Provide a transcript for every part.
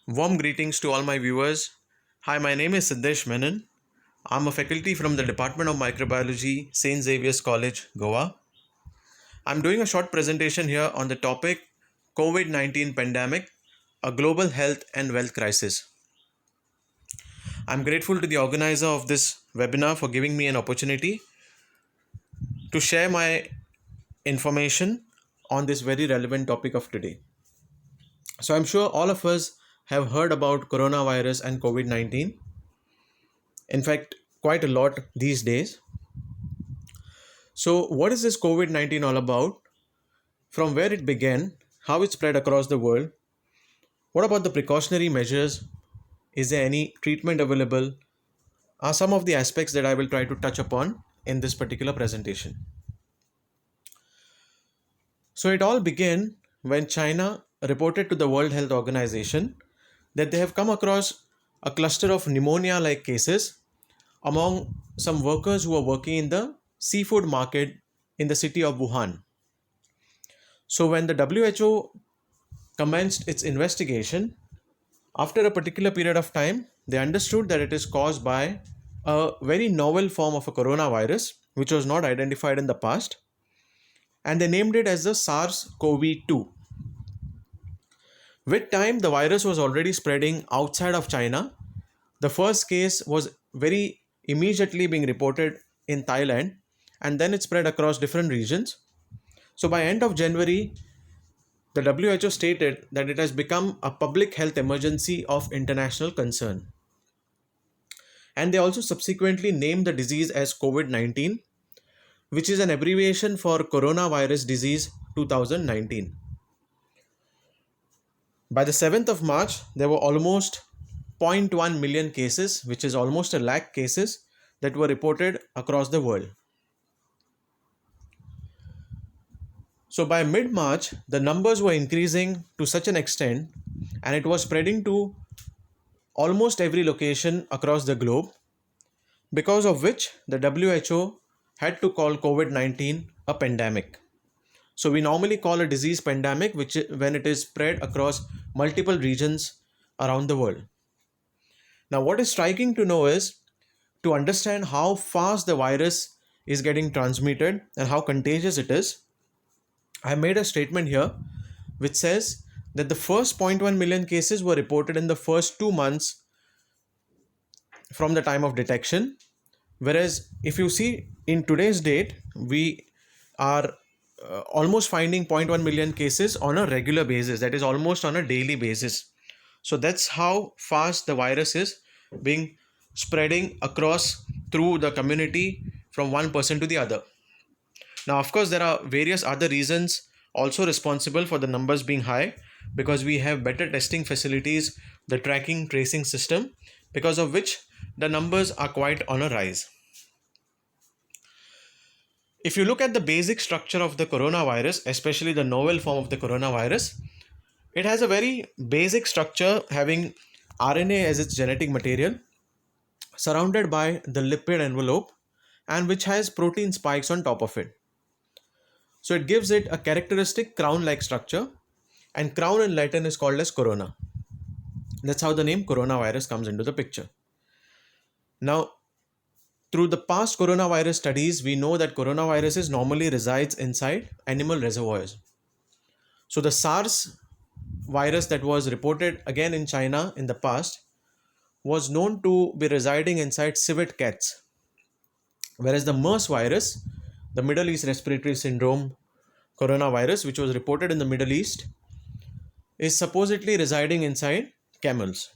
Warm greetings to all my viewers. Hi, my name is Siddesh Menon. I'm a faculty from the Department of Microbiology, St. Xavier's College, Goa. I'm doing a short presentation here on the topic COVID 19 pandemic, a global health and wealth crisis. I'm grateful to the organizer of this webinar for giving me an opportunity to share my information on this very relevant topic of today. So, I'm sure all of us have heard about coronavirus and COVID 19. In fact, quite a lot these days. So, what is this COVID 19 all about? From where it began, how it spread across the world, what about the precautionary measures? Is there any treatment available? Are some of the aspects that I will try to touch upon in this particular presentation. So, it all began when China reported to the World Health Organization that they have come across a cluster of pneumonia like cases among some workers who are working in the seafood market in the city of Wuhan. So, when the WHO commenced its investigation, after a particular period of time, they understood that it is caused by a very novel form of a coronavirus, which was not identified in the past, and they named it as the SARS CoV 2. With time, the virus was already spreading outside of China. The first case was very immediately being reported in Thailand, and then it spread across different regions. So by end of January, the WHO stated that it has become a public health emergency of international concern. And they also subsequently named the disease as COVID 19, which is an abbreviation for Coronavirus Disease 2019. By the 7th of March, there were almost zero point 0.1 million cases, which is almost a lakh cases that were reported across the world. So by mid March, the numbers were increasing to such an extent and it was spreading to almost every location across the globe, because of which the WHO had to call COVID 19 a pandemic. So we normally call a disease pandemic which when it is spread across multiple regions around the world. Now what is striking to know is to understand how fast the virus is getting transmitted and how contagious it is. I made a statement here which says that the first zero point 0.1 million cases were reported in the first 2 months from the time of detection. Whereas if you see in today's date, we are almost finding zero point 0.1 million cases on a regular basis, that is almost on a daily basis. So that's how fast the virus is being spreading across through the community from one person to the other. Now, of course, there are various other reasons also responsible for the numbers being high, because we have better testing facilities, the tracking tracing system, because of which the numbers are quite on a rise. If you look at the basic structure of the coronavirus, especially the novel form of the coronavirus, it has a very basic structure having RNA as its genetic material, surrounded by the lipid envelope, and which has protein spikes on top of it. So it gives it a characteristic crown-like structure, and crown in Latin is called as corona. That's how the name coronavirus comes into the picture. Now, through the past coronavirus studies, we know that coronaviruses normally resides inside animal reservoirs. So the SARS virus that was reported again in China in the past was known to be residing inside civet cats, whereas the MERS virus, the Middle East Respiratory Syndrome coronavirus, which was reported in the Middle East, is supposedly residing inside camels.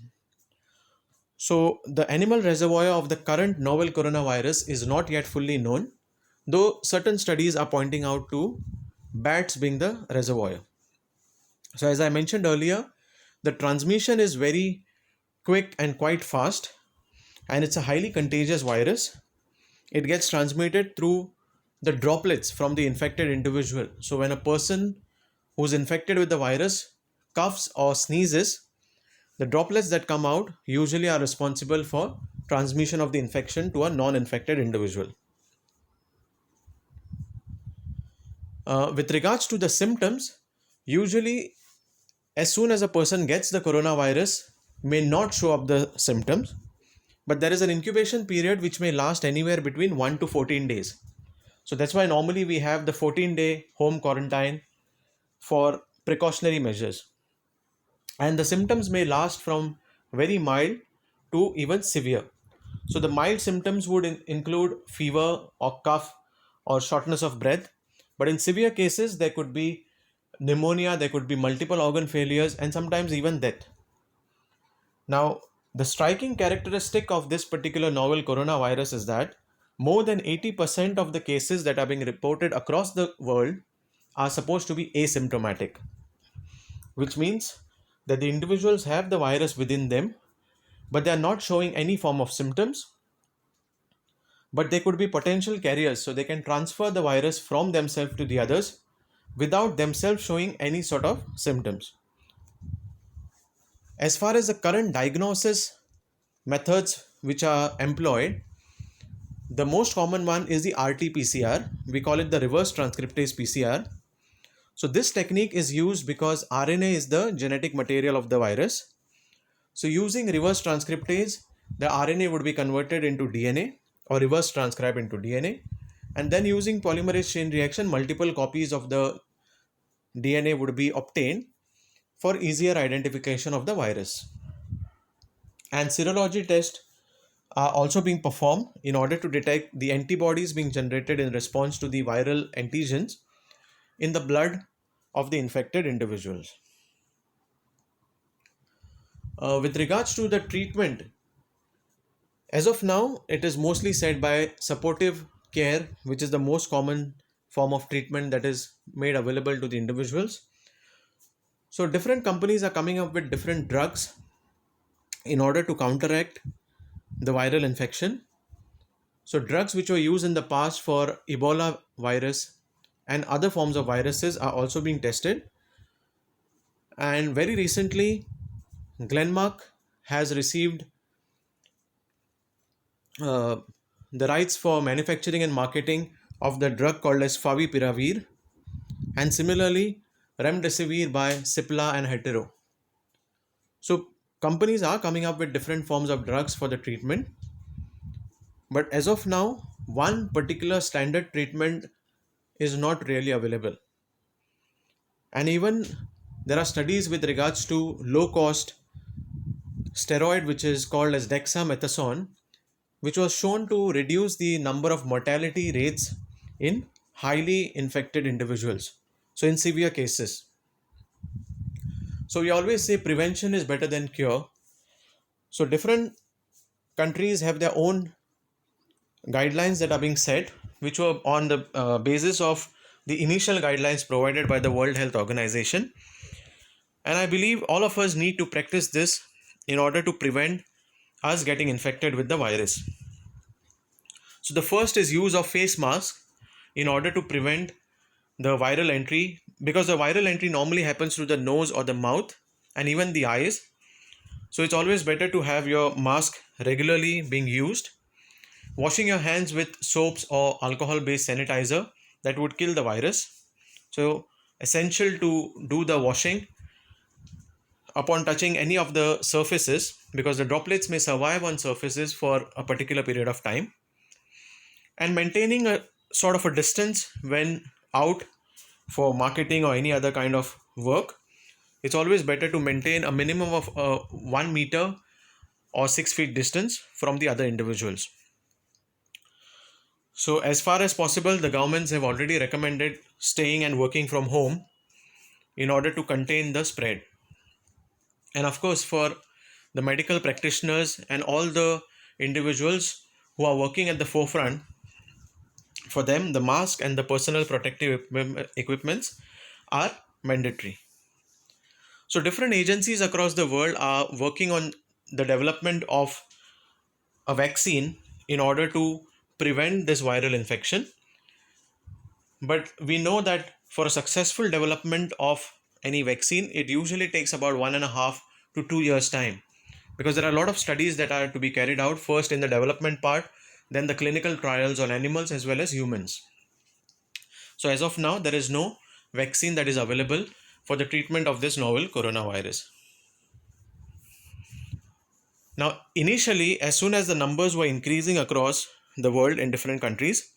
So, the animal reservoir of the current novel coronavirus is not yet fully known, though certain studies are pointing out to bats being the reservoir. So, as I mentioned earlier, the transmission is very quick and quite fast, and it's a highly contagious virus. It gets transmitted through the droplets from the infected individual. So, when a person who's infected with the virus coughs or sneezes, the droplets that come out usually are responsible for transmission of the infection to a non-infected individual. With regards to the symptoms, usually as soon as a person gets the coronavirus, may not show up the symptoms, but there is an incubation period which may last anywhere between 1 to 14 days. So that's why normally we have the 14-day home quarantine for precautionary measures. And the symptoms may last from very mild to even severe. So the mild symptoms would include fever or cough or shortness of breath. But in severe cases, there could be pneumonia, there could be multiple organ failures, and sometimes even death. Now, the striking characteristic of this particular novel coronavirus is that more than 80% of the cases that are being reported across the world are supposed to be asymptomatic, which means that the individuals have the virus within them, but they are not showing any form of symptoms, but they could be potential carriers, so they can transfer the virus from themselves to the others without themselves showing any sort of symptoms. As far as the current diagnosis methods which are employed, the most common one is the RT-PCR. We call it the reverse transcriptase PCR. So this technique is used because RNA is the genetic material of the virus. So using reverse transcriptase, the RNA would be converted into DNA or reverse transcribed into DNA. And then using polymerase chain reaction, multiple copies of the DNA would be obtained for easier identification of the virus. And serology tests are also being performed in order to detect the antibodies being generated in response to the viral antigens in the blood of the infected individuals. With regards to the treatment, as of now, it is mostly said by supportive care, which is the most common form of treatment that is made available to the individuals. So, different companies are coming up with different drugs in order to counteract the viral infection. So, drugs which were used in the past for Ebola virus and other forms of viruses are also being tested. And very recently, Glenmark has received uh, the rights for manufacturing and marketing of the drug called as Favipiravir, and similarly Remdesivir by Cipla and Hetero. So companies are coming up with different forms of drugs for the treatment, but as of now, one particular standard treatment is not really available. And even there are studies with regards to low cost steroid which is called as dexamethasone, which was shown to reduce the number of mortality rates in highly infected individuals. So, in severe cases. So, we always say prevention is better than cure. So, different countries have their own guidelines that are being set, which were on the basis of the initial guidelines provided by the World Health Organization. And I believe all of us need to practice this in order to prevent us getting infected with the virus. So the first is use of face mask in order to prevent the viral entry, because the viral entry normally happens through the nose or the mouth and even the eyes. So it's always better to have your mask regularly being used. Washing your hands with soaps or alcohol based sanitizer, that would kill the virus. So essential to do the washing upon touching any of the surfaces, because the droplets may survive on surfaces for a particular period of time. And maintaining a sort of a distance when out for marketing or any other kind of work. It's always better to maintain a minimum of 1 meter or 6 feet distance from the other individuals. So as far as possible, the governments have already recommended staying and working from home in order to contain the spread. And of course, for the medical practitioners and all the individuals who are working at the forefront, for them, the mask and the personal protective equipments are mandatory. So, different agencies across the world are working on the development of a vaccine in order to prevent this viral infection. But we know that for a successful development of any vaccine, it usually takes about 1.5 to 2 years' time, because there are a lot of studies that are to be carried out, first in the development part, then the clinical trials on animals as well as humans. So, as of now, there is no vaccine that is available for the treatment of this novel coronavirus. Now, initially, as soon as the numbers were increasing across the world in different countries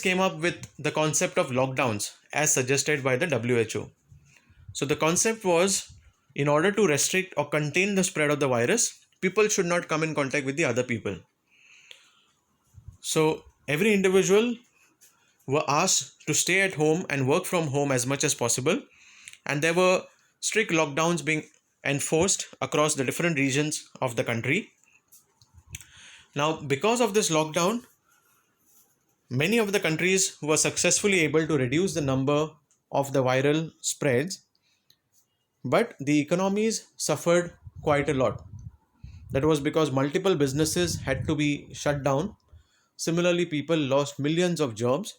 came up with the concept of lockdowns as suggested by the WHO. So, the concept was, in order to restrict or contain the spread of the virus, people should not come in contact with the other people. So, every individual were asked to stay at home and work from home as much as possible, and there were strict lockdowns being enforced across the different regions of the country. Now, because of this lockdown, many of the countries were successfully able to reduce the number of the viral spreads, but the economies suffered quite a lot. That was because multiple businesses had to be shut down. Similarly, people lost millions of jobs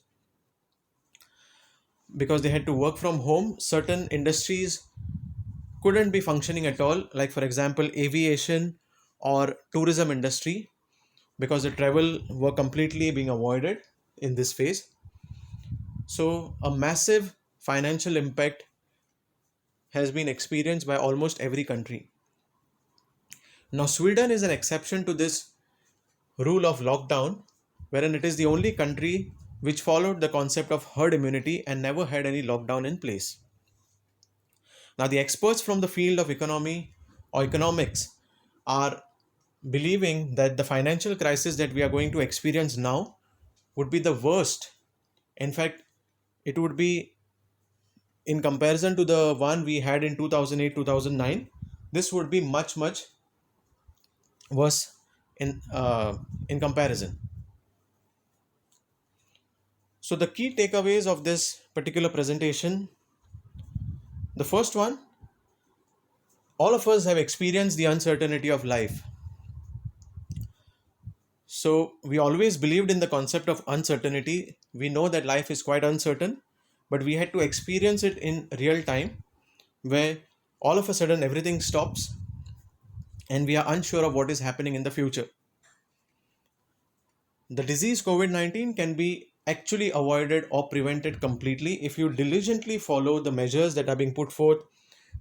because they had to work from home. Certain industries couldn't be functioning at all, like for example aviation or tourism industry, because the travel were completely being avoided in this phase. So a massive financial impact has been experienced by almost every country. Now Sweden is an exception to this rule of lockdown, wherein it is the only country which followed the concept of herd immunity and never had any lockdown in place. Now, the experts from the field of economy or economics are believing that the financial crisis that we are going to experience now would be the worst. In fact, it would be, in comparison to the one we had in 2008 2009, this would be much worse in comparison. So the key takeaways of this particular presentation: the first one, all of us have experienced the uncertainty of life. So we always believed in the concept of uncertainty. We know that life is quite uncertain, but we had to experience it in real time, where all of a sudden everything stops and we are unsure of what is happening in the future. The disease COVID-19 can be actually avoided or prevented completely if you diligently follow the measures that are being put forth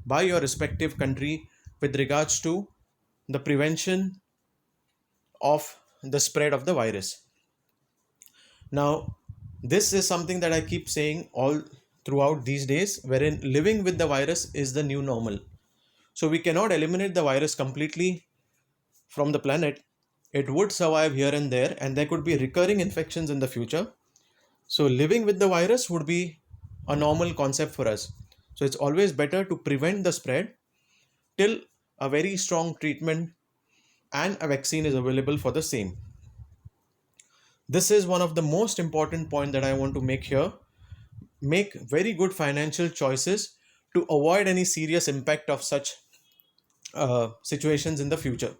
by your respective country with regards to the prevention of the spread of the virus. Now, this is something that I keep saying all throughout these days, wherein living with the virus is the new normal. So we cannot eliminate the virus completely from the planet. It would survive here and there, and there could be recurring infections in the future. So living with the virus would be a normal concept for us. So it's always better to prevent the spread till a very strong treatment and a vaccine is available for the same. This is one of the most important point that I want to make here. Make very good financial choices to avoid any serious impact of such situations in the future.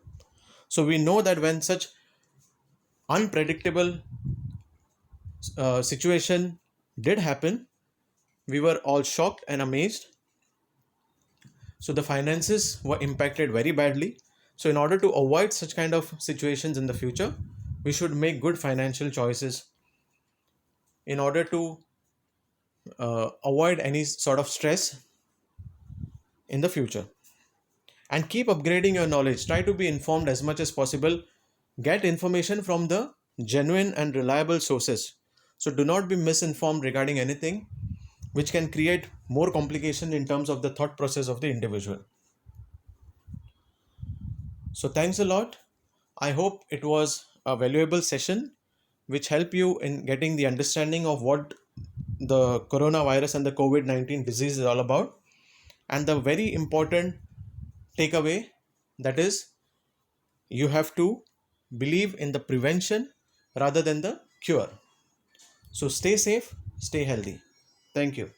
So we know that when such unpredictable situation did happen, we were all shocked and amazed. So the finances were impacted very badly. So in order to avoid such kind of situations in the future, we should make good financial choices in order to avoid any sort of stress in the future. And keep upgrading your knowledge. Try to be informed as much as possible. Get information from the genuine and reliable sources. So do not be misinformed regarding anything which can create more complication in terms of the thought process of the individual. So thanks a lot. I hope it was a valuable session which helped you in getting the understanding of what the coronavirus and the COVID-19 disease is all about. And the very important takeaway, that is, you have to believe in the prevention rather than the cure. So stay safe, stay healthy. Thank you.